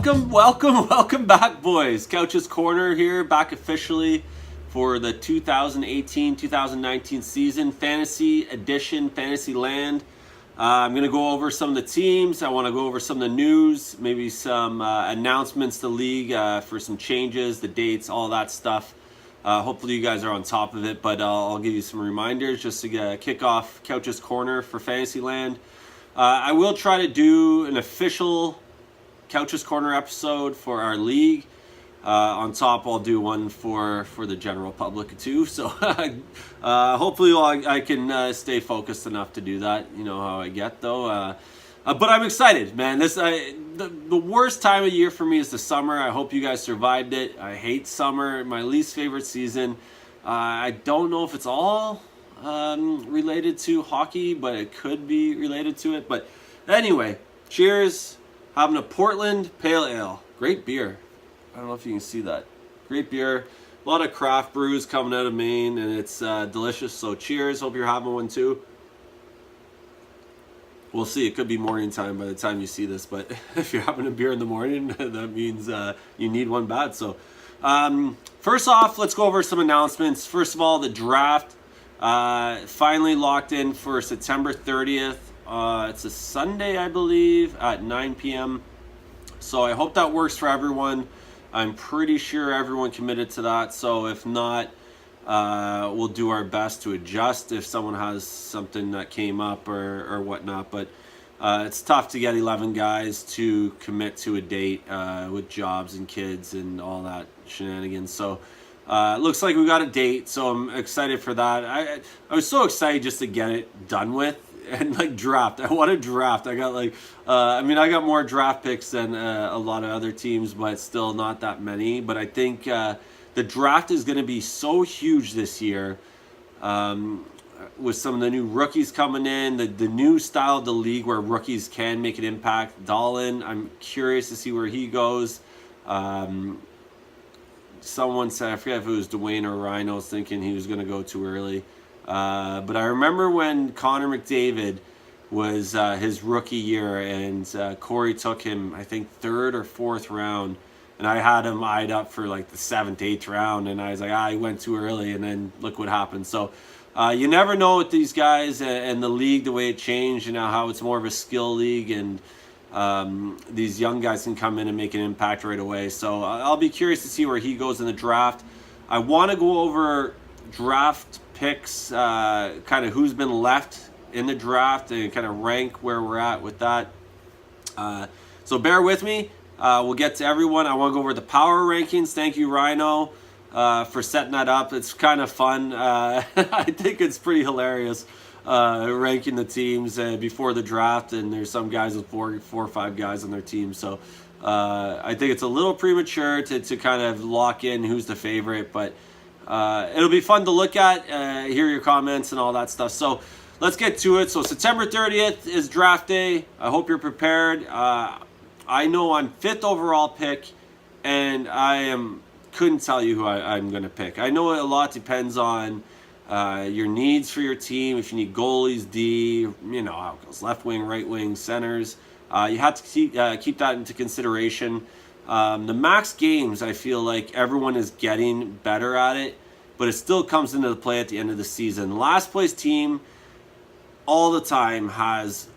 Welcome back, boys. Couch's Corner here, back officially for the 2018-2019 season, Fantasy Edition, Fantasyland. I'm going to go over some of the teams. I want to go over some of the news, maybe some announcements to the league for some changes, the dates, all that stuff. Hopefully you guys are on top of it, but I'll give you some reminders just to kick off Couch's Corner for Fantasyland. I will try to do an official Couch's Corner episode for our league. On top, I'll do one for the general public too. So hopefully I can stay focused enough to do that. You know how I get though. But I'm excited, man. The worst time of year for me is the summer. I hope you guys survived it. I hate summer. My least favorite season. I don't know if it's all related to hockey, but it could be related to it. But anyway, cheers. Having a Portland Pale Ale. Great beer. I don't know if you can see that. Great beer. A lot of craft brews coming out of Maine, and it's delicious. So cheers. Hope you're having one too. We'll see. It could be morning time by the time you see this, but if you're having a beer in the morning, that means you need one bad. So first off, let's go over some announcements. First of all, the draft finally locked in for September 30th. It's a Sunday, I believe, at 9 p.m. So I hope that works for everyone. I'm pretty sure everyone committed to that. So if not, we'll do our best to adjust if someone has something that came up or whatnot. But it's tough to get 11 guys to commit to a date with jobs and kids and all that shenanigans. So it looks like we got a date. So I'm excited for that. I was so excited just to get it done with. And like draft, I want to draft. I got I got more draft picks than a lot of other teams, but still not that many. But I think the draft is going to be so huge this year, with some of the new rookies coming in, the new style of the league where rookies can make an impact. Dahlin, I'm curious to see where he goes. Someone said, I forget if it was Dwayne or Ryan, was thinking he was going to go too early. But I remember when Connor McDavid was his rookie year, and Corey took him, I think, 3rd or 4th round, and I had him eyed up for like the 7th, 8th round, and I was like, he went too early, and then look what happened. So you never know with these guys and the league, the way it changed, and how it's more of a skill league, and these young guys can come in and make an impact right away. So I'll be curious to see where he goes in the draft. I want to go over draft picks, kind of who's been left in the draft, and kind of rank where we're at with that. So bear with me. We'll get to everyone. I want to go over the power rankings. Thank you, Rhino, for setting that up. It's kind of fun. I think it's pretty hilarious ranking the teams before the draft, and there's some guys with four or five guys on their team. So I think it's a little premature to kind of lock in who's the favorite, but it'll be fun to look at, hear your comments and all that stuff. So let's get to it. So September 30th is draft day. I hope you're prepared. I know I'm 5th overall pick, and couldn't tell you who I'm going to pick. I know a lot depends on your needs for your team. If you need goalies, D, you know how it goes, left wing, right wing, centers. You have to keep that into consideration. The max games, I feel like everyone is getting better at it, but it still comes into the play at the end of the season. Last place team all the time has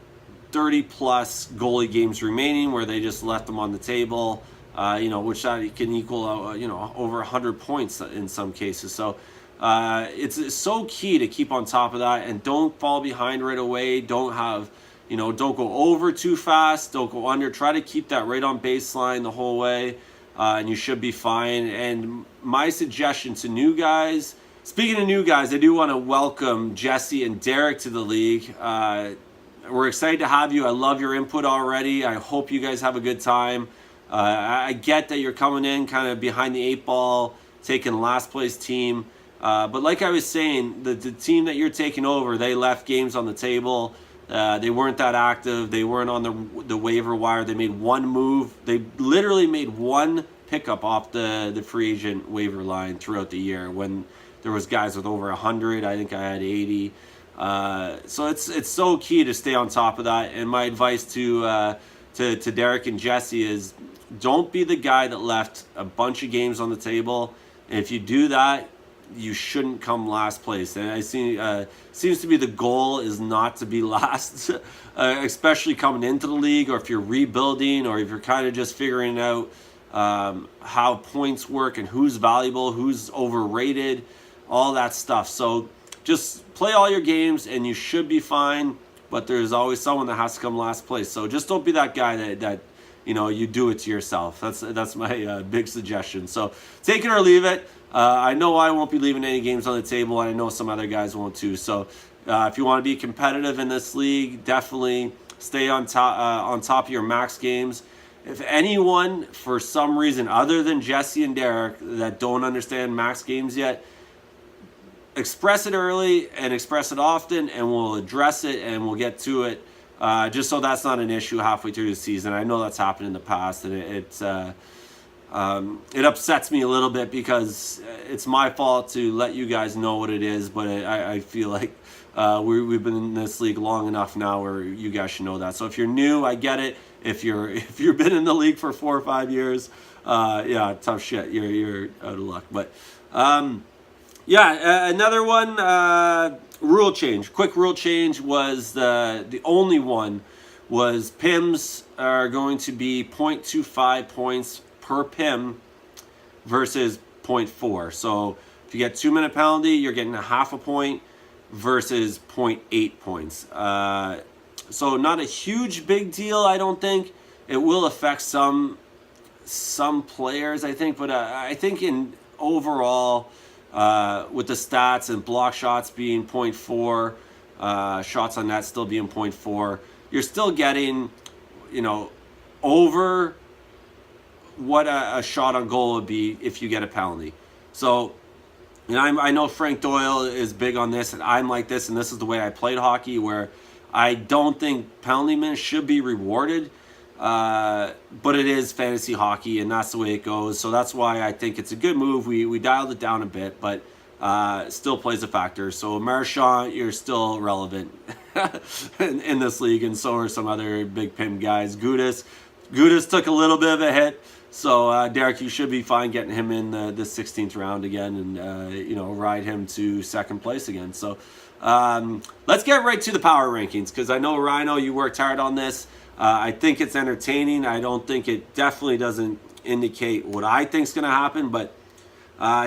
30 plus goalie games remaining where they just left them on the table, which that can equal, over 100 points in some cases. So it's so key to keep on top of that and don't fall behind right away. Don't go over too fast. Don't go under. Try to keep that right on baseline the whole way, and you should be fine. And my suggestion to new guys, speaking of new guys, I do want to welcome Jesse and Derek to the league. We're excited to have you. I love your input already. I hope you guys have a good time. I get that you're coming in kind of behind the 8 ball, taking last place team. But like I was saying, the team that you're taking over, they left games on the table. They weren't that active. They weren't on the waiver wire. They made one move. They literally made one pickup off the free agent waiver line throughout the year when there was guys with over 100. I think I had 80. So it's so key to stay on top of that. And my advice to to Derek and Jesse is, don't be the guy that left a bunch of games on the table. And if you do that, you shouldn't come last place. And I see seems to be the goal is not to be last, especially coming into the league, or if you're rebuilding, or if you're kind of just figuring out how points work and who's valuable, who's overrated, all that stuff. So just play all your games and you should be fine. But there's always someone that has to come last place. So just don't be that guy that you do it to yourself. That's my big suggestion. So take it or leave it. I know I won't be leaving any games on the table. I know some other guys won't too. So if you want to be competitive in this league, definitely stay on top of your max games. If anyone, for some reason other than Jesse and Derek, that don't understand max games yet, express it early and express it often, and we'll address it and we'll get to it. Just so that's not an issue halfway through the season. I know that's happened in the past, and it upsets me a little bit because it's my fault to let you guys know what it is, but I feel like we've been in this league long enough now where you guys should know that. So if you're new, I get it. If you've been in the league for 4 or 5 years, yeah, tough shit. You're out of luck. But another one. Rule change. Quick rule change was the only one was PIMs are going to be 0.25 points per PIM versus 0.4. So if you get 2-minute penalty, you're getting a half a point versus 0.8 points. So not a huge big deal, I don't think. It will affect some players, I think, but I think in overall, with the stats and block shots being 0.4, shots on net still being 0.4, you're still getting, over what a shot on goal would be if you get a penalty. So, I know Frank Doyle is big on this, and I'm like this, and this is the way I played hockey, where I don't think penalty minutes should be rewarded, but it is fantasy hockey, and that's the way it goes. So that's why I think it's a good move. We dialed it down a bit, but still plays a factor. So Marchand, you're still relevant in this league, and so are some other big PIM guys. Gudas took a little bit of a hit. So Derek, you should be fine getting him in the 16th round again, and ride him to second place again. So let's get right to the power rankings, because I know, Rhino, you worked hard on this. I think it's entertaining. I don't think it definitely doesn't indicate what I think is going to happen, but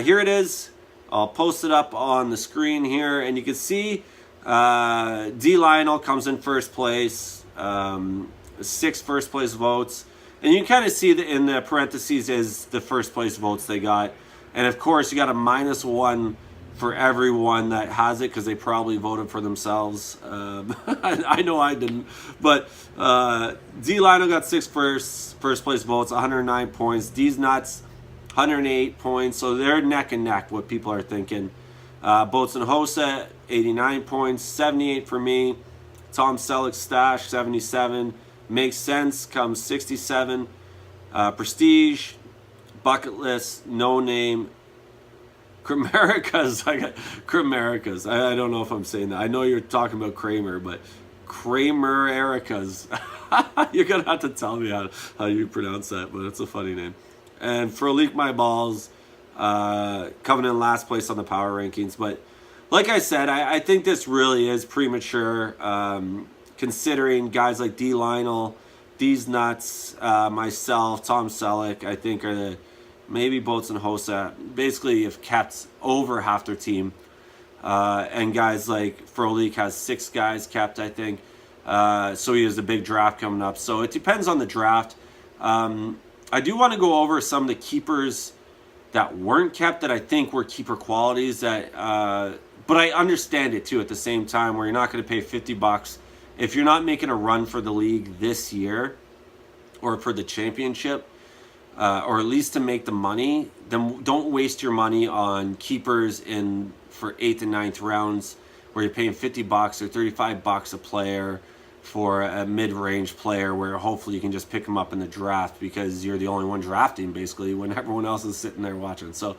here it is. I'll post it up on the screen here, and you can see D. Lionel comes in first place, 6 first place votes. And you can kind of see that in the parentheses is the first place votes they got. And of course, you got a -1 for everyone that has it, because they probably voted for themselves. I know I didn't. But D. Lionel got 6 first place votes, 109 points. D's Nuts, 108 points. So they're neck and neck, what people are thinking. Boats and Hossa, 89 points, 78 for me. Tom Selleck Stash, 77. Makes Sense comes 67. Prestige, Bucket List, No Name, Kramericas. I got Kramericas. I don't know if I'm saying that. I know you're talking about Kramer, but Kramericas. You're going to have to tell me how you pronounce that, but it's a funny name. And Frolik My Balls, coming in last place on the power rankings. But like I said, I think this really is premature. Considering guys like D. Lionel, D's Nuts, myself, Tom Selleck, I think are maybe Boats and Hossa, basically have kept over half their team. And guys like Frolik has 6 guys kept, I think. So he has a big draft coming up. So it depends on the draft. I do want to go over some of the keepers that weren't kept that I think were keeper qualities. But I understand it too at the same time, where you're not going to pay $50. If you're not making a run for the league this year or for the championship, or at least to make the money, then don't waste your money on keepers for 8th and 9th rounds where you're paying $50 or $35 a player for a mid-range player where hopefully you can just pick them up in the draft because you're the only one drafting basically when everyone else is sitting there watching. So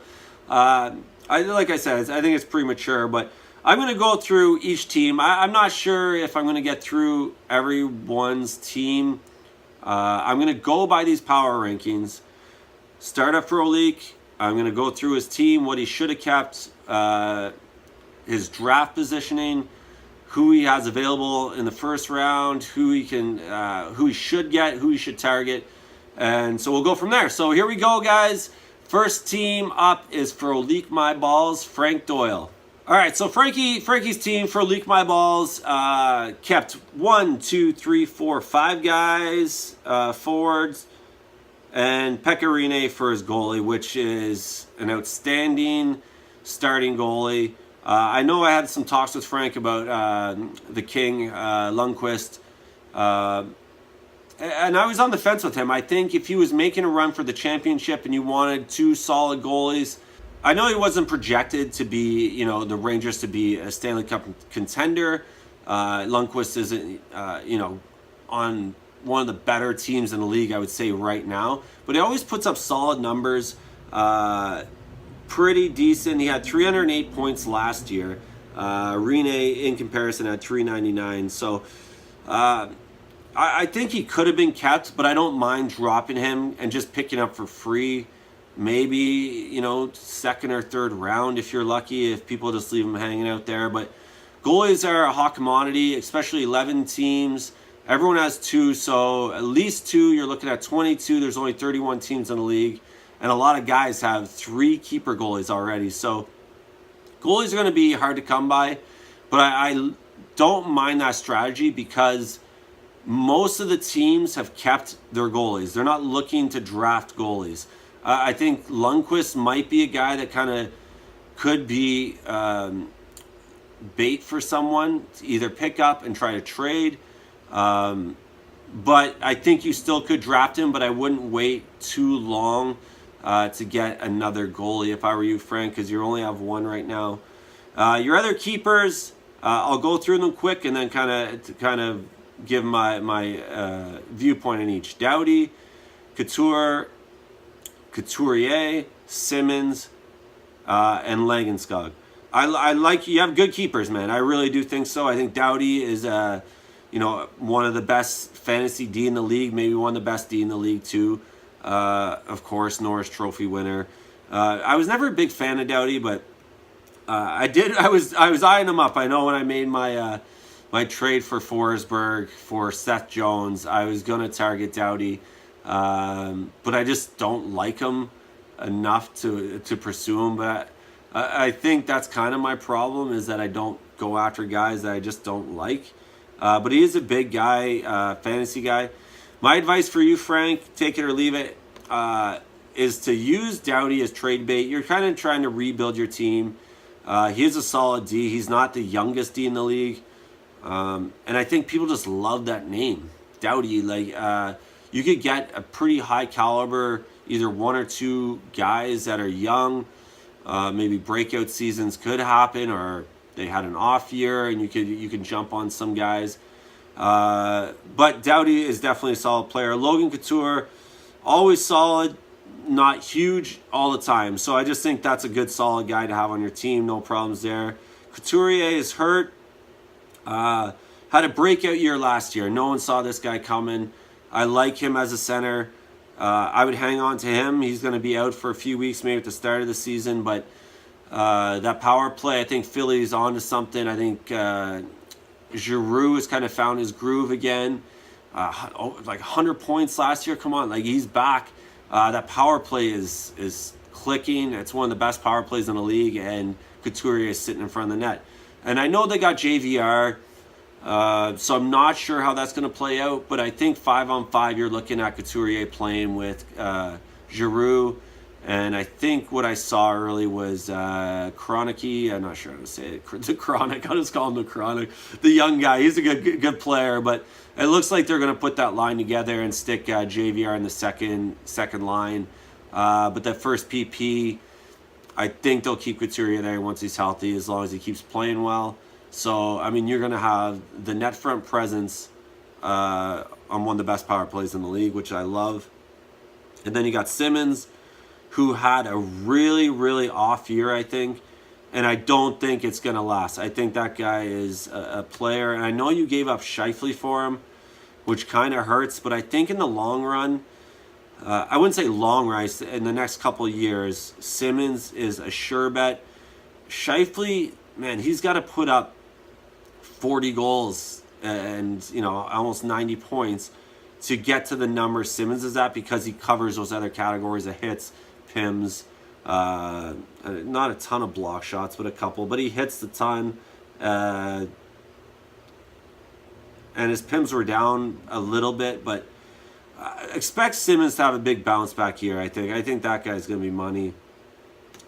like I said, I think it's premature, but I'm going to go through each team. I'm not sure if I'm going to get through everyone's team I'm going to go by these power rankings. Start up Frolik. I'm going to go through his team, what he should have kept, his draft positioning, who he has available in the first round, who he should get, who he should target, and so we'll go from there. So here we go, guys. First team up is Frolik My Balls, Frank Doyle. All right, so Frankie's team for Leak My Balls kept 1, 2, 3, 4, 5 guys, forwards, and Pekka Rinne for his goalie, which is an outstanding starting goalie. I know I had some talks with Frank about the King, Lundqvist, and I was on the fence with him. I think if he was making a run for the championship and you wanted 2 solid goalies, I know he wasn't projected to be, the Rangers to be a Stanley Cup contender. Lundqvist isn't, on one of the better teams in the league, I would say, right now. But he always puts up solid numbers, pretty decent. He had 308 points last year. Rinne, in comparison, had 399. So I think he could have been kept, but I don't mind dropping him and just picking up for free. Maybe, second or third round if you're lucky, if people just leave them hanging out there. But goalies are a hot commodity, especially 11 teams. Everyone has 2, so at least 2. You're looking at 22. There's only 31 teams in the league. And a lot of guys have 3 keeper goalies already. So goalies are going to be hard to come by. But I don't mind that strategy because most of the teams have kept their goalies. They're not looking to draft goalies. I think Lundqvist might be a guy that kind of could be bait for someone to either pick up and try to trade. But I think you still could draft him, but I wouldn't wait too long to get another goalie if I were you, Frank, because you only have 1 right now. Your other keepers, I'll go through them quick and then kind of give my viewpoint on each. Doughty, Couturier, Simmons, and Langenskog. I like you have good keepers, man. I really do think so. I think Doughty is one of the best fantasy D in the league, maybe one of the best D in the league too. Of course, Norris Trophy winner. I was never a big fan of Doughty, but I was eyeing him up. I know when I made my trade for Forsberg for Seth Jones, I was gonna target Doughty. But I just don't like him enough to pursue him. But I think that's kind of my problem, is that I don't go after guys that I just don't like. But he is a big guy, fantasy guy. My advice for you, Frank, take it or leave it, is to use Doughty as trade bait. You're kind of trying to rebuild your team. He is a solid D. He's not the youngest D in the league. And I think people just love that name, Doughty. You could get a pretty high caliber, either 1 or 2 guys that are young. Maybe breakout seasons could happen, or they had an off year, and you can jump on some guys. But Doughty is definitely a solid player. Logan Couture, always solid, not huge all the time. So I just think that's a good, solid guy to have on your team. No problems there. Couturier is hurt. Had a breakout year last year. No one saw this guy coming. I like him as a center. I would hang on to him. He's going to be out for a few weeks, maybe at the start of the season. But that power play, I think Philly's onto something. I think Giroux has kind of found his groove again. Like 100 points last year. Come on, he's back. That power play is clicking. It's one of the best power plays in the league, and Couturier is sitting in front of the net. And I know they got JVR. So I'm not sure how that's going to play out, but I think 5-on-5 you're looking at Couturier playing with Giroux, and I think what I saw early was Kroenke. I'm not sure how to say it. The Chronic. I'll just call him the Chronic. The young guy. He's a good player, but it looks like they're going to put that line together and stick JVR in the second line. But that first PP, I think they'll keep Couturier there once he's healthy, as long as he keeps playing well. So, you're going to have the net front presence on one of the best power plays in the league, which I love. And then you got Simmons, who had a really, really off year, I think. And I don't think it's going to last. I think that guy is a player. And I know you gave up Scheifele for him. which kind of hurts. But I think in the long run, I wouldn't say long run, in the next couple of years, Simmons is a sure bet. Scheifele, man, he's got to put up 40 goals and, you know, almost 90 points to get to the number Simmons is at, because he covers those other categories of hits, PIMs, not a ton of block shots, but a couple. But he hits the ton. And his PIMs were down a little bit, but expect Simmons to have a big bounce back year, I think. I think that guy's going to be money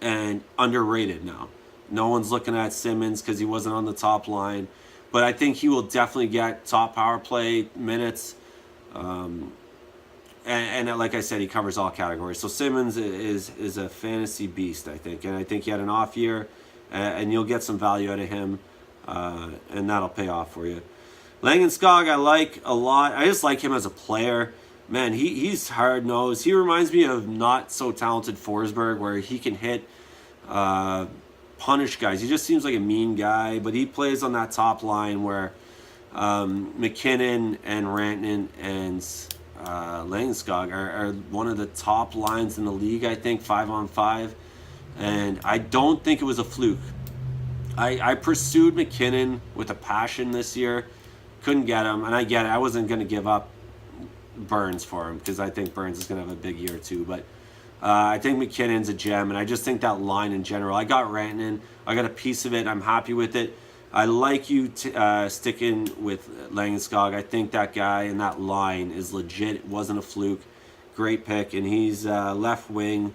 and underrated now. No one's looking at Simmons because he wasn't on the top line. But I think he will definitely get top power play minutes. And like I said, he covers all categories. So Simmons is a fantasy beast, I think. And I think he had an off year, and you'll get some value out of him, and that'll pay off for you. Landeskog I like a lot. I just like him as a player. Man, he's hard-nosed. He reminds me of not so talented Forsberg, where he can hit, punish guys. He just seems like a mean guy, but he plays on that top line where McKinnon and Rantanen and Landeskog are one of the top lines in the league, I think, 5-on-5. And I don't think it was a fluke. I pursued McKinnon with a passion this year. Couldn't get him, and I get it. I wasn't going to give up Burns for him because I think Burns is going to have a big year too. But I think McKinnon's a gem, and I just think that line in general. I got Rantanen. I got a piece of it. I'm happy with it. I like you sticking with Landeskog. I think that guy and that line is legit. It wasn't a fluke. Great pick, and he's left wing.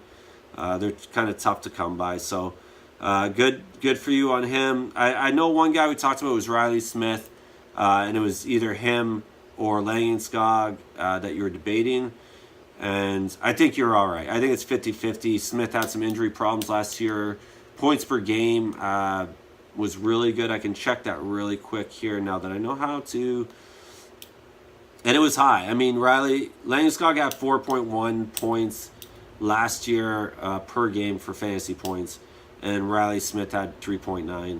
They're kind of tough to come by, so good for you on him. I know one guy we talked about was Riley Smith, and it was either him or Landeskog that you were debating. And I think you're all right. I think it's 50-50. Smith had some injury problems last year. Points per game was really good. I can check that really quick here now that I know how to. And it was high. I mean, Landeskog had 4.1 points last year per game for fantasy points. And Riley Smith had 3.9.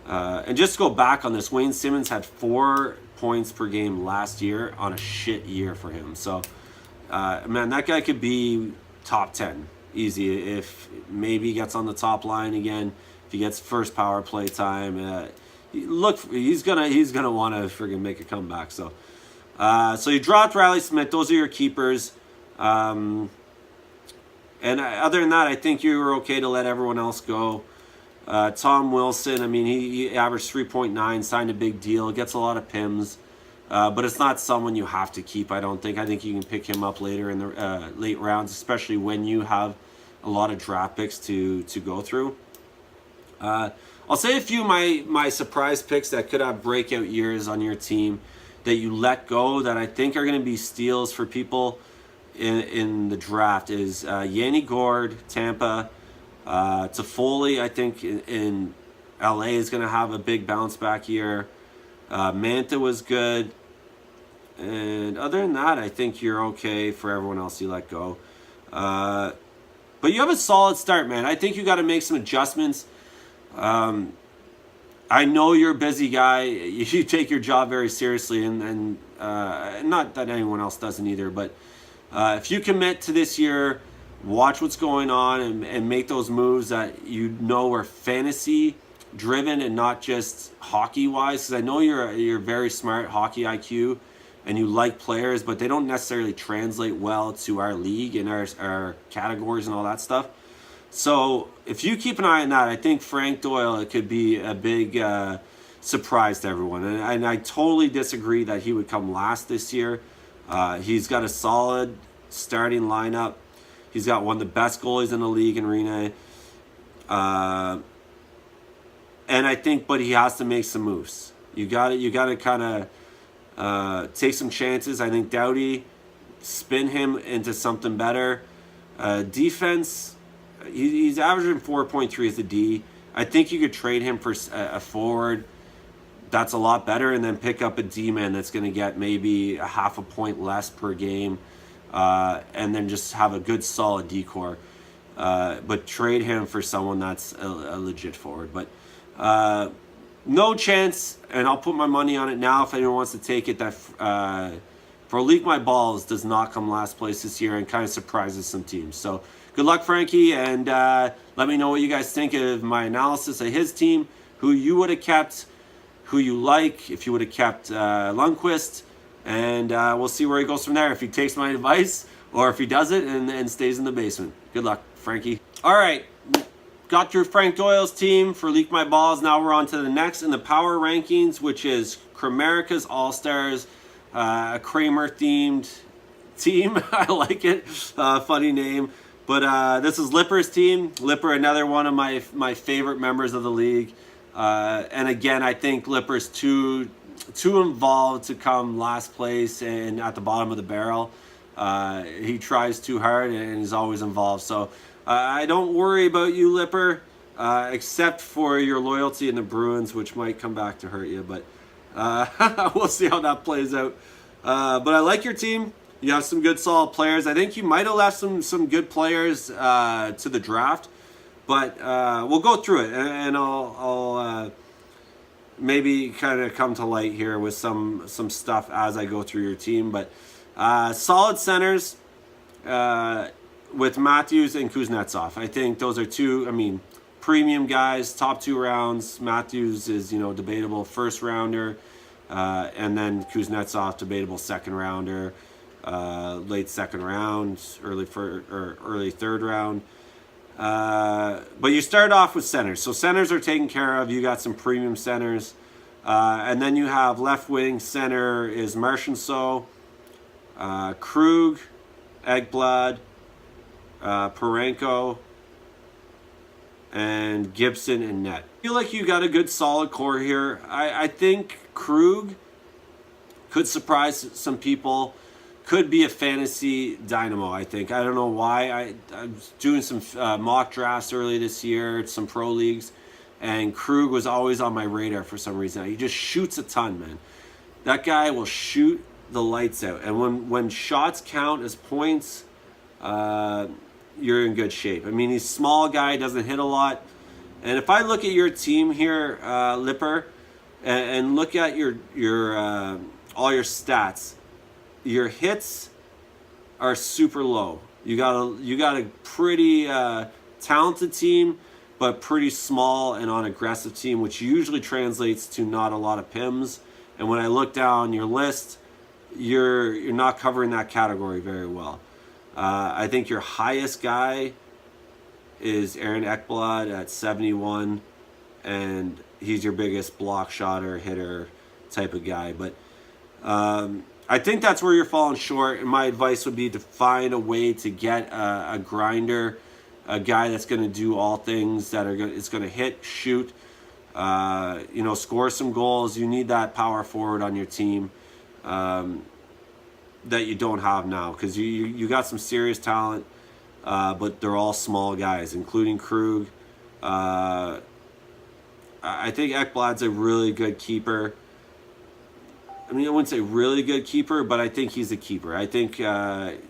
And just to go back on this, Wayne Simmons had 4 points per game last year on a shit year for him. So, man, that guy could be top 10 easy if maybe he gets on the top line again. If he gets first power play time, he's gonna want to friggin' make a comeback. So you dropped Riley Smith. Those are your keepers. And other than that, I think you were okay to let everyone else go. Tom Wilson, I mean, he averaged 3.9, signed a big deal, gets a lot of PIMs. But it's not someone you have to keep, I don't think. I think you can pick him up later in the late rounds, especially when you have a lot of draft picks to go through. I'll say a few of my surprise picks that could have breakout years on your team that you let go that I think are going to be steals for people in the draft is Yanni Gourde, Tampa. Toffoli, I think, in LA is going to have a big bounce back year. Manta was good. And other than that, I think you're okay for everyone else you let go. But you have a solid start, man. I think you got to make some adjustments. I know you're a busy guy. You take your job very seriously, and not that anyone else doesn't either. But if you commit to this year, watch what's going on and make those moves that you know are fantasy driven and not just hockey wise, because I know you're very smart hockey IQ and you like players, but they don't necessarily translate well to our league and our categories and all that stuff. So if you keep an eye on that, I think Frank Doyle, it could be a big surprise to everyone. And I totally disagree that he would come last this year. He's got a solid starting lineup. He's got one of the best goalies in the league in Rene. And I think, but he has to make some moves. You got to kind of take some chances. I think Doughty, spin him into something better. Defense, he's averaging 4.3 as a D. I think you could trade him for a forward that's a lot better, and then pick up a D-man that's going to get maybe a half a point less per game, and then just have a good solid D-core. But trade him for someone that's a legit forward. But no chance, and I'll put my money on it now if anyone wants to take it, that for Leak My Balls does not come last place this year and kind of surprises some teams. So good luck, Frankie, and let me know what you guys think of my analysis of his team, who you would have kept, who you like, if you would have kept Lundqvist, and we'll see where he goes from there, if he takes my advice or if he does it and stays in the basement. Good luck, Frankie. All right, got through Frank Doyle's team for Leak My Balls. Now we're on to the next in the power rankings, which is Kramerica's All-Stars, a Kramer-themed team. I like it. Funny name. But this is Lipper's team. Lipper, another one of my favorite members of the league. And again, I think Lipper's too involved to come last place and at the bottom of the barrel. He tries too hard and he's always involved. So I don't worry about you, Lipper, except for your loyalty in the Bruins, which might come back to hurt you. But we'll see how that plays out. But I like your team. You have some good, solid players. I think you might have left some good players to the draft. But we'll go through it, and I'll maybe kind of come to light here with some stuff as I go through your team. But solid centers with Matthews and Kuznetsov. I think those are two, premium guys, top 2 rounds. Matthews is, debatable first rounder, and then Kuznetsov, debatable second rounder, late second round, early third round. But you start off with centers. So centers are taken care of. You got some premium centers. And then you have left wing center is Marchessault, Krug, Ekblad, Parenko, and Gibson and Net. I feel like you got a good solid core here. I think Krug could surprise some people. Could be a fantasy dynamo, I think. I don't know why. I was doing some mock drafts early this year, some pro leagues, and Krug was always on my radar for some reason. He just shoots a ton, man. That guy will shoot the lights out. And when shots count as points, you're in good shape. He's a small guy, doesn't hit a lot. And if I look at your team here, Lipper, and look at your all your stats, your hits are super low. You got a pretty talented team, but pretty small and unaggressive team, which usually translates to not a lot of PIMs. And when I look down your list, you're not covering that category very well. I think your highest guy is Aaron Ekblad at 71, and he's your biggest block shotter, hitter type of guy. But I think that's where you're falling short, and my advice would be to find a way to get a grinder, a guy that's going to do all things that it's going to hit, shoot, score some goals. You need that power forward on your team that you don't have now, because you got some serious talent, but they're all small guys, including Krug. I think Ekblad's a really good keeper. I wouldn't say really good keeper, but I think he's a keeper. I think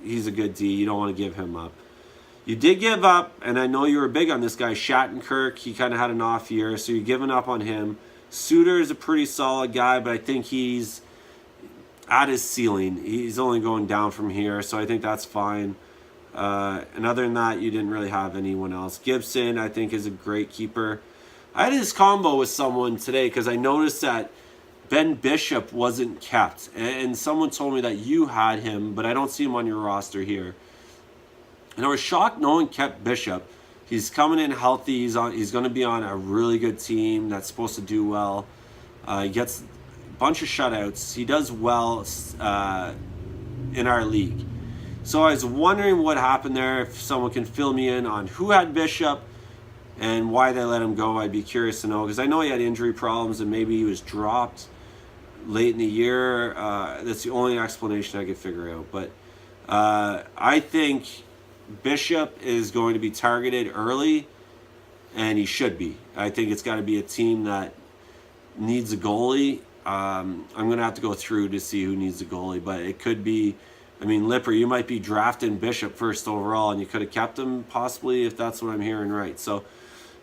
he's a good D. You don't want to give him up. You did give up, and I know you were big on this guy, Shattenkirk. He kind of had an off year, so you're giving up on him. Suter is a pretty solid guy, but I think he's at his ceiling. He's only going down from here, so I think that's fine. And other than that, you didn't really have anyone else. Gibson, I think, is a great keeper. I had this combo with someone today because I noticed that Ben Bishop wasn't kept, and someone told me that you had him, but I don't see him on your roster here. And I was shocked no one kept Bishop. He's coming in healthy. He's going to be on a really good team that's supposed to do well. He gets a bunch of shutouts. He does well in our league. So I was wondering what happened there. If someone can fill me in on who had Bishop and why they let him go, I'd be curious to know, because I know he had injury problems and maybe he was dropped late in the year. That's the only explanation I could figure out. But I think Bishop is going to be targeted early, and he should be. I think it's got to be a team that needs a goalie. I'm going to have to go through to see who needs a goalie, but it could be, Lipper, you might be drafting Bishop first overall, and you could have kept him possibly, if that's what I'm hearing right. So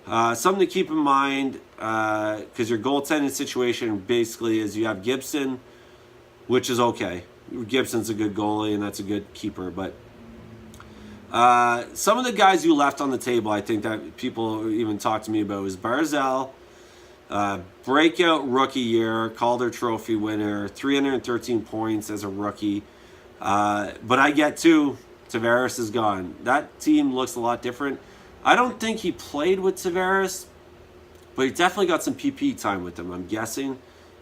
something to keep in mind, because your goaltending situation basically is you have Gibson, which is okay. Gibson's a good goalie, and that's a good keeper. But some of the guys you left on the table, I think that people even talked to me about, was Barzal, breakout rookie year, Calder Trophy winner, 313 points as a rookie. But I get to Tavares is gone. That team looks a lot different. I don't think he played with Tavares, but he definitely got some PP time with him. I'm guessing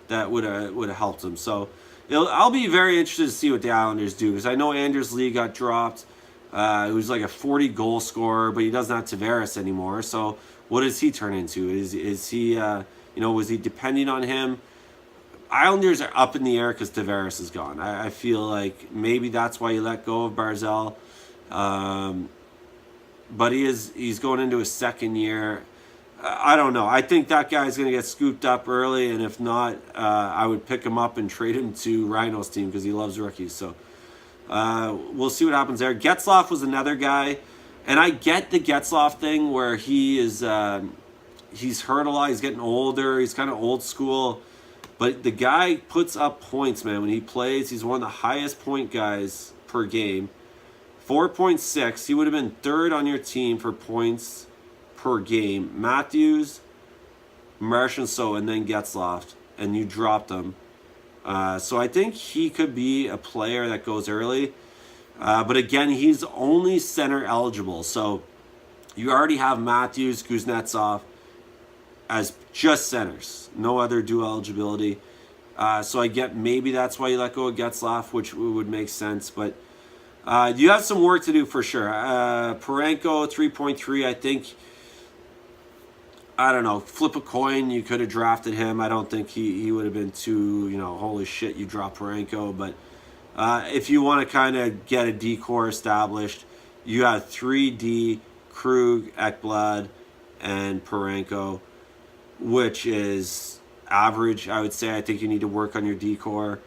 that would have helped him. So I'll be very interested to see what the Islanders do, because I know Anders Lee got dropped. He was like a 40 goal scorer, but he doesn't have Tavares anymore. So what does he turn into? Is he was he depending on him? Islanders are up in the air because Tavares is gone. I feel like maybe that's why you let go of Barzal. But he's going into his second year. I don't know. I think that guy's going to get scooped up early, and if not, I would pick him up and trade him to Rhino's team because he loves rookies. So we'll see what happens there. Getzlaf was another guy, and I get the Getzlaf thing where he's hurt a lot. He's getting older. He's kind of old school. But the guy puts up points, man. When he plays, he's one of the highest point guys per game. 4.6. He would have been third on your team for points per game. Matthews, Marchessault, and then Getzlaf. And you dropped him. So I think he could be a player that goes early. But again, he's only center eligible. So you already have Matthews, Kuznetsov as just centers, no other dual eligibility. So I get maybe that's why you let go of Getzlaf, which would make sense. But you have some work to do for sure. Parayko, 3.3, I think. I don't know, flip a coin, you could have drafted him. I don't think he would have been too, holy shit, you dropped Parayko. But if you want to kind of get a D core established, you have 3D, Krug, Ekblad, and Parayko, which is average, I would say. I think you need to work on your D-core.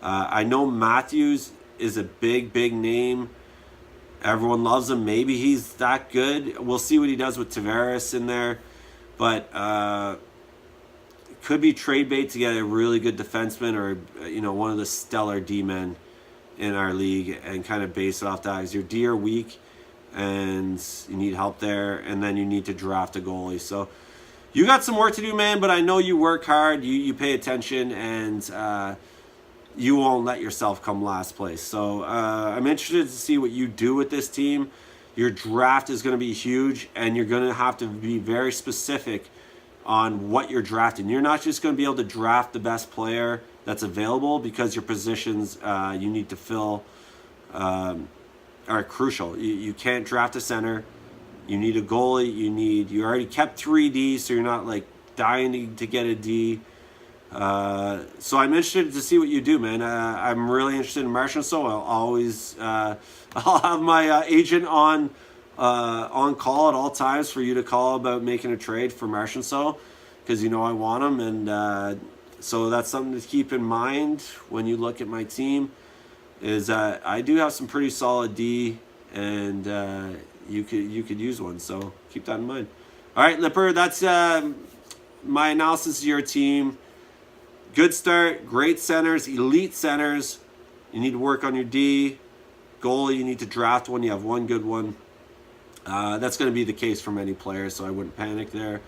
I know Matthews is a big name. Everyone loves him. Maybe he's that good. We'll see what he does with Tavares in there. But it could be trade bait to get a really good defenseman or, one of the stellar D-men in our league and kind of base it off that. Because your D are weak and you need help there. And then you need to draft a goalie. So you got some work to do, man, but I know you work hard, you pay attention, and you won't let yourself come last place. So I'm interested to see what you do with this team. Your draft is going to be huge, and you're going to have to be very specific on what you're drafting. You're not just going to be able to draft the best player that's available, because your positions you need to fill are crucial. You can't draft a center. You need a goalie. You already kept 3D, so you're not like dying to get a D. So I'm interested to see what you do, man. I'm really interested in Marchessault. I'll have my agent on call at all times for you to call about making a trade for Marchessault, because I want him, and so that's something to keep in mind when you look at my team. Is I do have some pretty solid D, and you could use one, so keep that in mind. All right, Lipper, that's my analysis of your team. Good start, great centers, elite centers. You need to work on your D. Goalie, you need to draft one. You have one good one. That's going to be the case for many players, so I wouldn't panic there.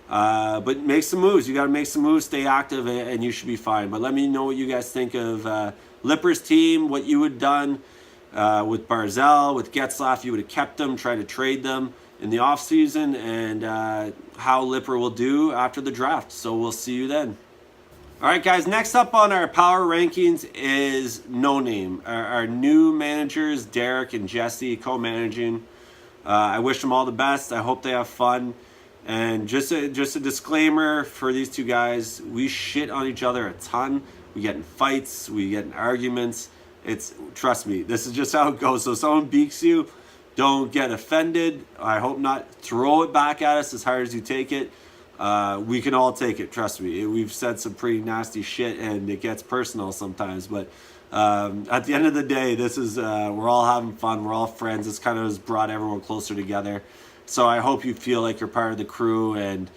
But make some moves. You got to make some moves, stay active, and you should be fine. But let me know what you guys think of Lipper's team, what you would have done. With Barzal, with Getzlaf, you would have kept them, tried to trade them in the offseason, and how Lipper will do after the draft. So we'll see you then. All right, guys, next up on our power rankings is No Name. Our new managers, Derek and Jesse, co-managing. I wish them all the best. I hope they have fun. And just a disclaimer for these two guys, we shit on each other a ton. We get in fights, we get in arguments. Trust me, this is just how it goes. So if someone beaks you, don't get offended. I hope not. Throw it back at us as hard as you take it. We can all take it, trust me. We've said some pretty nasty shit, and it gets personal sometimes. But at the end of the day, this is we're all having fun. We're all friends. This kind of has brought everyone closer together. So I hope you feel like you're part of the crew, and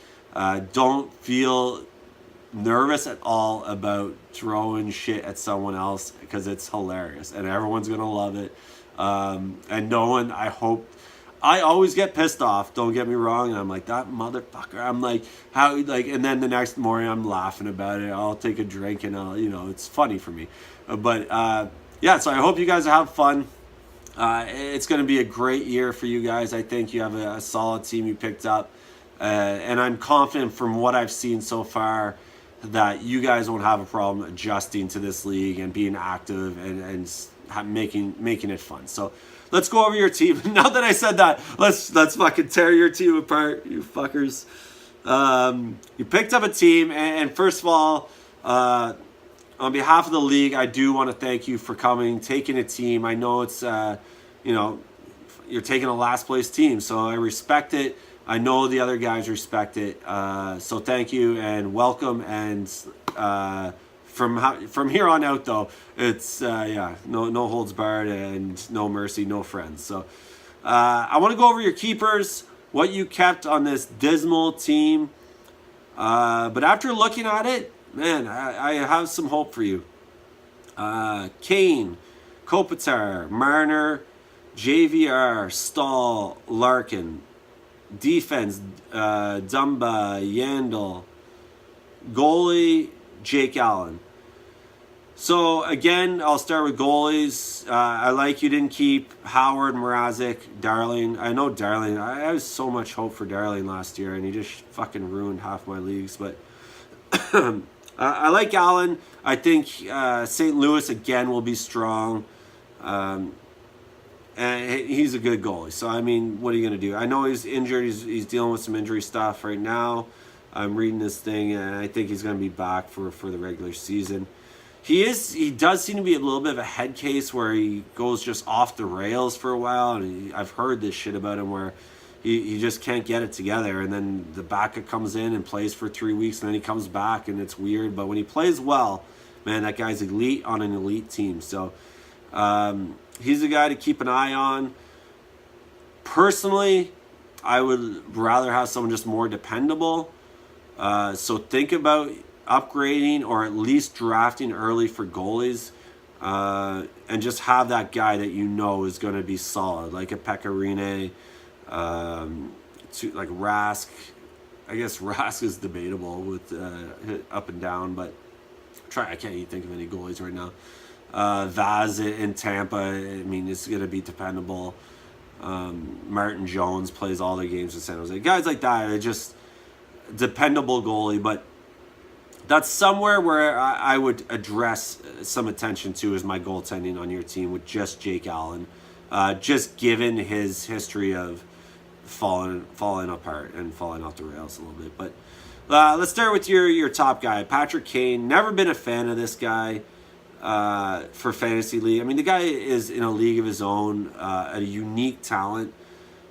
don't feel nervous at all about throwing shit at someone else because it's hilarious and everyone's gonna love it. And no one, I hope, I always get pissed off, don't get me wrong, and I'm like, that motherfucker, I'm like, how, like, and then the next morning I'm laughing about it, I'll take a drink and I'll, it's funny for me. But yeah, so I hope you guys have fun. It's going to be a great year for you guys. I think you have a solid team you picked up. And I'm confident from what I've seen so far that you guys won't have a problem adjusting to this league and being active and making it fun. So let's go over your team. Now that I said that, let's fucking tear your team apart, you fuckers. You picked up a team, and first of all, on behalf of the league, I do want to thank you for coming, taking a team. I know it's, you're taking a last place team, so I respect it. I know the other guys respect it. So thank you and welcome. And from here on out, though, it's no holds barred and no mercy, no friends. So I want to go over your keepers, what you kept on this dismal team. But after looking at it, man, I have some hope for you. Kane, Kopitar, Marner, JVR, Stahl, Larkin. Defense, Dumba, Yandel. Goalie, Jake Allen. So again, I'll start with goalies. I like you didn't keep Howard, Mrazek, Darling. I know Darling. I had so much hope for Darling last year, and he just fucking ruined half my leagues. But I like Allen. I think St. Louis again will be strong. And he's a good goalie. So, I mean, what are you going to do? I know he's injured. He's dealing with some injury stuff right now. I'm reading this thing, and I think he's going to be back for the regular season. He does seem to be a little bit of a head case where he goes just off the rails for a while. And I've heard this shit about him where he just can't get it together. And then the backup comes in and plays for 3 weeks, and then he comes back, and it's weird. But when he plays well, man, that guy's elite on an elite team. So, he's a guy to keep an eye on. Personally, I would rather have someone just more dependable. So think about upgrading or at least drafting early for goalies. And just have that guy that you know is going to be solid, like a Pecorine, like Rask. I guess Rask is debatable with up and down, but I can't even think of any goalies right now. Vaz in Tampa, I mean, it's going to be dependable. Martin Jones plays all the games in San Jose. Guys like that are just dependable goalie, but that's somewhere where I would address some attention to is my goaltending on your team with just Jake Allen. Just given his history of falling apart and falling off the rails a little bit. But let's start with your top guy, Patrick Kane. Never been a fan of this guy. For fantasy league. I mean, the guy is in a league of his own, a unique talent.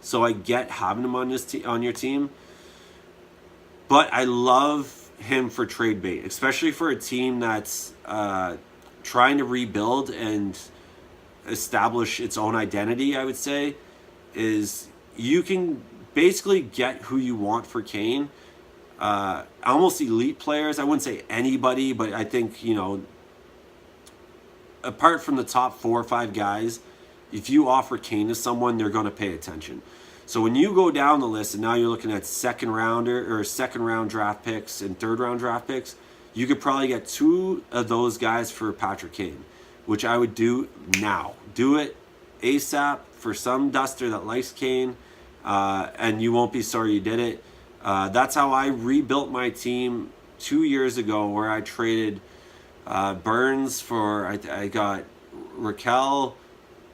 So I get having him on on your team. But I love him for trade bait, especially for a team that's trying to rebuild and establish its own identity, I would say, is you can basically get who you want for Kane. Almost elite players. I wouldn't say anybody, but I think, apart from the top 4 or 5 guys, if you offer Kane to someone, they're going to pay attention. So when you go down the list and now you're looking at second round draft picks and third round draft picks, you could probably get 2 of those guys for Patrick Kane, which I would do now. Do it ASAP for some duster that likes Kane, and you won't be sorry you did it. That's how I rebuilt my team 2 years ago, where I traded Burns for, I got Raquel,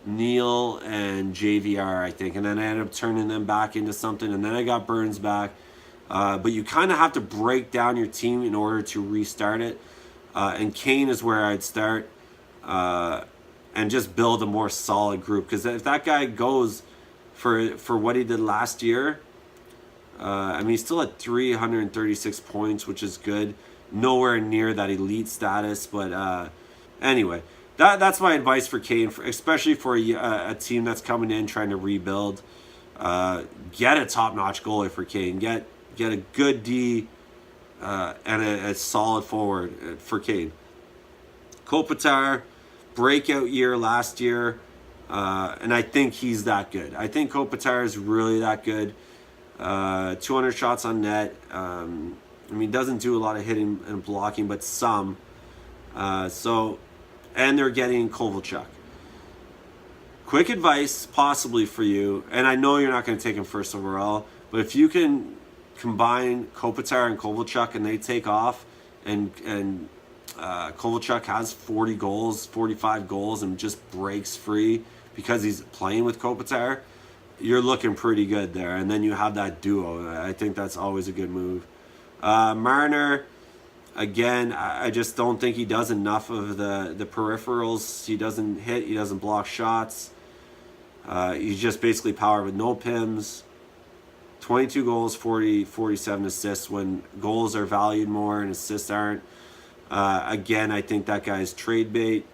Neil, and JVR, I think. And then I ended up turning them back into something. And then I got Burns back. But you kind of have to break down your team in order to restart it. And Kane is where I'd start. And just build a more solid group. Because if that guy goes for what he did last year, I mean, he's still at 336 points, which is good. Nowhere near that elite status, but anyway, that's my advice for Kane, especially for a team that's coming in trying to rebuild. Get a top-notch goalie for Kane. Get a good D and a solid forward for Kane. Kopitar, breakout year last year, and I think he's that good. I think Kopitar is really that good. 200 shots on net. I mean, doesn't do a lot of hitting and blocking, but some. And they're getting Kovalchuk. Quick advice, possibly for you, and I know you're not going to take him first overall, but if you can combine Kopitar and Kovalchuk and they take off, and Kovalchuk has 40 goals, 45 goals, and just breaks free because he's playing with Kopitar, you're looking pretty good there. And then you have that duo. I think that's always a good move. Marner, again, I just don't think he does enough of the peripherals. He doesn't hit. He doesn't block shots. He's just basically power with no PIMs. 22 goals, 47 assists when goals are valued more and assists aren't. Again, I think that guy's trade bait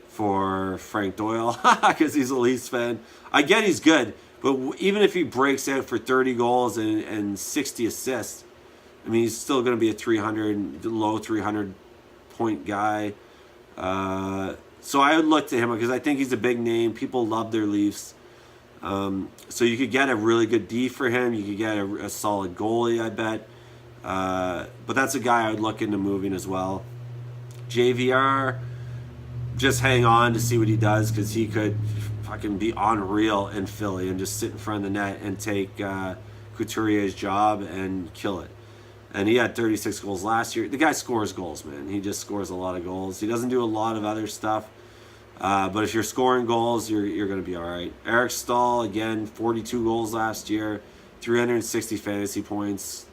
for Frank Doyle because he's a Leafs fan. Again, he's good, but even if he breaks out for 30 goals and 60 assists, I mean, he's still going to be a 300, low 300 point guy. So I would look to him because I think he's a big name. People love their Leafs. So you could get a really good D for him. You could get a solid goalie, I bet. But that's a guy I would look into moving as well. JVR, just hang on to see what he does because he could fucking be unreal in Philly and just sit in front of the net and take Couturier's job and kill it. And he had 36 goals last year. The guy scores goals, man. He just scores a lot of goals. He doesn't do a lot of other stuff. But if you're scoring goals, you're going to be all right. Eric Stahl, again, 42 goals last year, 360 fantasy points.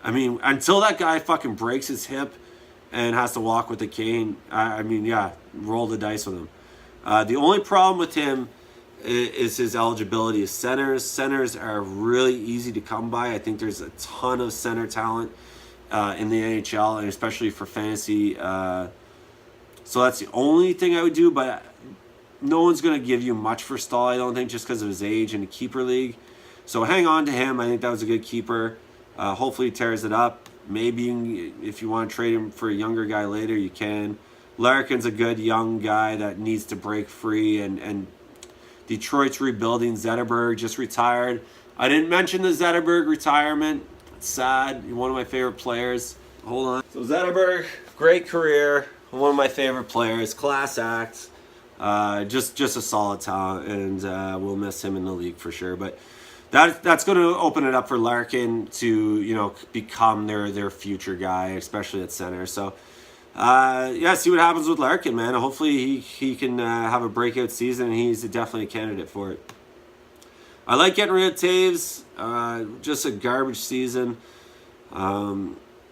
I mean, until that guy fucking breaks his hip and has to walk with a cane, I mean, yeah, roll the dice with him. The only problem with him is his eligibility as centers. Centers are really easy to come by. I think there's a ton of center talent in the NHL, and especially for fantasy. So that's the only thing I would do, but no one's going to give you much for Stahl, I don't think, just because of his age in the keeper league. So hang on to him. I think that was a good keeper. Hopefully he tears it up. Maybe if you want to trade him for a younger guy later, you can. Larkin's a good young guy that needs to break free, and Detroit's rebuilding. Zetterberg just retired. I didn't mention the Zetterberg retirement. It's sad. He's one of my favorite players. Hold on. So Zetterberg, great career. One of my favorite players. Class act. Just a solid talent, and we'll miss him in the league for sure. But that's going to open it up for Larkin to become their future guy, especially at center. So see what happens with Larkin, man. Hopefully he can have a breakout season, and he's definitely a candidate for it. I like getting rid of Taves. Just a garbage season.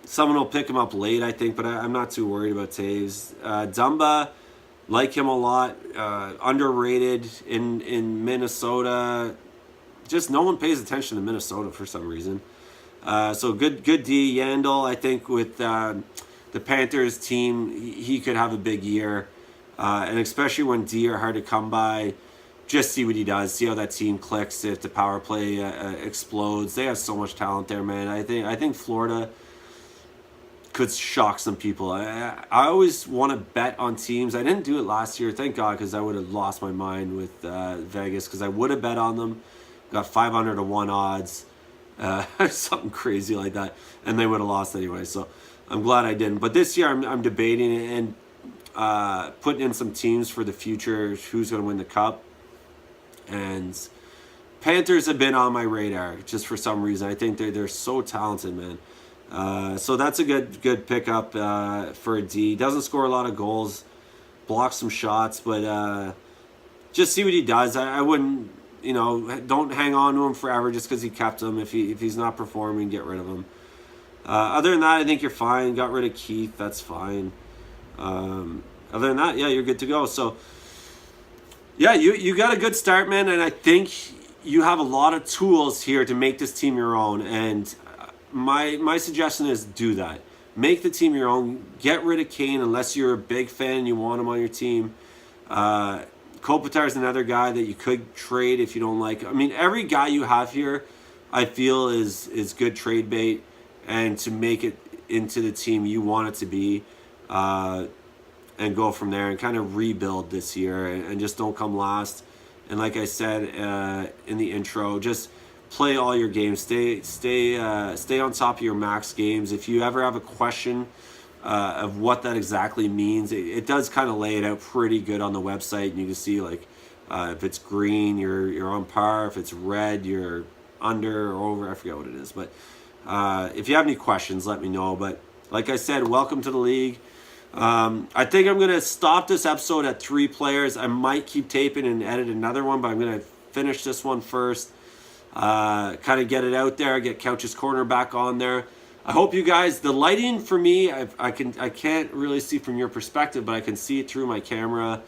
Someone will pick him up late, I think, but I'm not too worried about Taves. Dumba, like him a lot. Underrated in Minnesota. Just no one pays attention to Minnesota for some reason. So good D. Yandel, I think, with the Panthers team, he could have a big year. And especially when D are hard to come by, just see what he does. See how that team clicks if the power play explodes. They have so much talent there, man. I think Florida could shock some people. I always want to bet on teams. I didn't do it last year, thank God, because I would have lost my mind with Vegas, because I would have bet on them. Got 500 to 1 odds, something crazy like that, and they would have lost anyway. So I'm glad I didn't. But this year I'm debating and putting in some teams for the future, who's going to win the cup. And Panthers have been on my radar just for some reason. I think they're so talented, man. So that's a good pickup for a D. Doesn't score a lot of goals, blocks some shots, but just see what he does. I wouldn't, don't hang on to him forever just because he kept him. If he's not performing, get rid of him. Other than that, I think you're fine. Got rid of Keith, that's fine. Other than that, yeah, you're good to go. So yeah, you got a good start, man, and I think you have a lot of tools here to make this team your own. And my suggestion is do that. Make the team your own. Get rid of Kane unless you're a big fan and you want him on your team. Kopitar is another guy that you could trade if you don't like. I mean, every guy you have here, I feel is good trade bait, and to make it into the team you want it to be, and go from there and kind of rebuild this year, and just don't come last. And like I said in the intro, just play all your games. Stay on top of your max games. If you ever have a question of what that exactly means, it does kind of lay it out pretty good on the website, and you can see like if it's green, you're on par. If it's red, you're under or over. I forget what it is, but if you have any questions, let me know. But like I said, welcome to the league. I think I'm going to stop this episode at 3 players. I might keep taping and edit another one, but I'm going to finish this one first. Kind of get it out there, get Couch's Corner back on there. I hope you guys, the lighting for me, I can't really see from your perspective, but I can see it through my camera.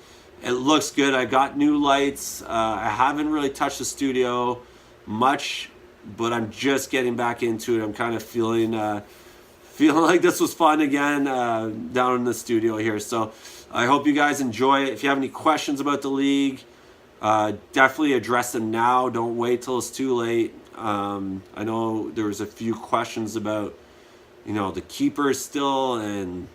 It looks good. I got new lights. I haven't really touched the studio much, but I'm just getting back into it. I'm kind of feeling like this was fun again down in the studio here. So I hope you guys enjoy it. If you have any questions about the league, definitely address them now. Don't wait till it's too late. I know there was a few questions about, the keepers still and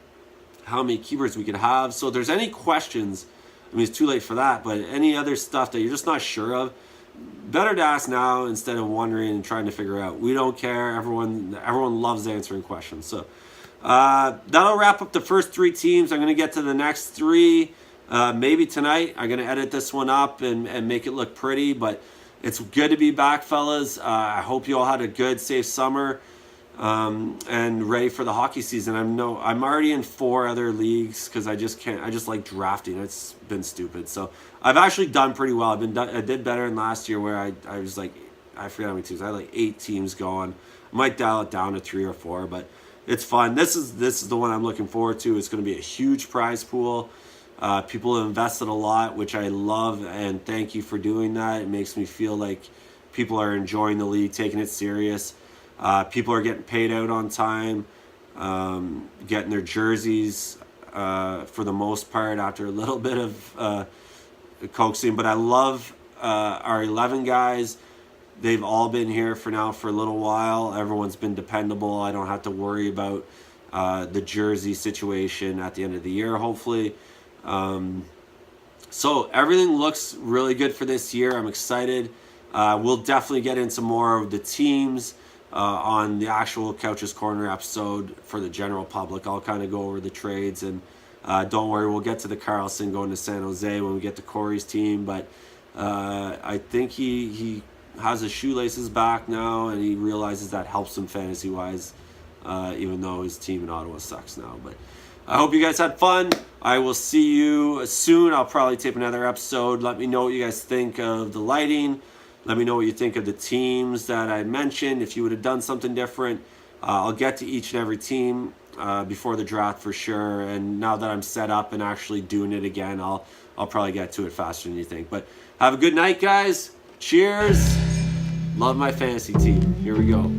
how many keepers we could have. So if there's any questions, I mean, it's too late for that, but any other stuff that you're just not sure of, better to ask now instead of wondering and trying to figure out. We don't care. Everyone loves answering questions. So that'll wrap up the first 3 teams. I'm going to get to the next 3 maybe tonight. I'm going to edit this one up and make it look pretty, but it's good to be back, fellas. I hope you all had a good, safe summer and ready for the hockey season. I'm already in 4 other leagues because I just like drafting. It's been stupid. So I've actually done pretty well. I did better than last year where I was like, I forget how many teams. I had like 8 teams going. I might dial it down to 3 or 4, but it's fun. This is the one I'm looking forward to. It's going to be a huge prize pool. People have invested a lot, which I love, and thank you for doing that. It makes me feel like people are enjoying the league, taking it serious. People are getting paid out on time, getting their jerseys for the most part after a little bit of coaxing. But I love our 11 guys. They've all been here for a little while. Everyone's been dependable. I don't have to worry about the jersey situation at the end of the year, hopefully. So everything looks really good for this year. I'm excited. We'll definitely get into more of the teams on the actual Couch's Corner episode for the general public. I'll kind of go over the trades, and don't worry, we'll get to the Carlson going to San Jose when we get to Corey's team. But I think he has his shoelaces back now, and he realizes that helps him fantasy-wise, even though his team in Ottawa sucks now. But I hope you guys had fun. I will see you soon. I'll probably tape another episode. Let me know what you guys think of the lighting. Let me know what you think of the teams that I mentioned. If you would have done something different, I'll get to each and every team before the draft for sure. And now that I'm set up and actually doing it again, I'll probably get to it faster than you think. But have a good night, guys. Cheers. Love my fantasy team. Here we go.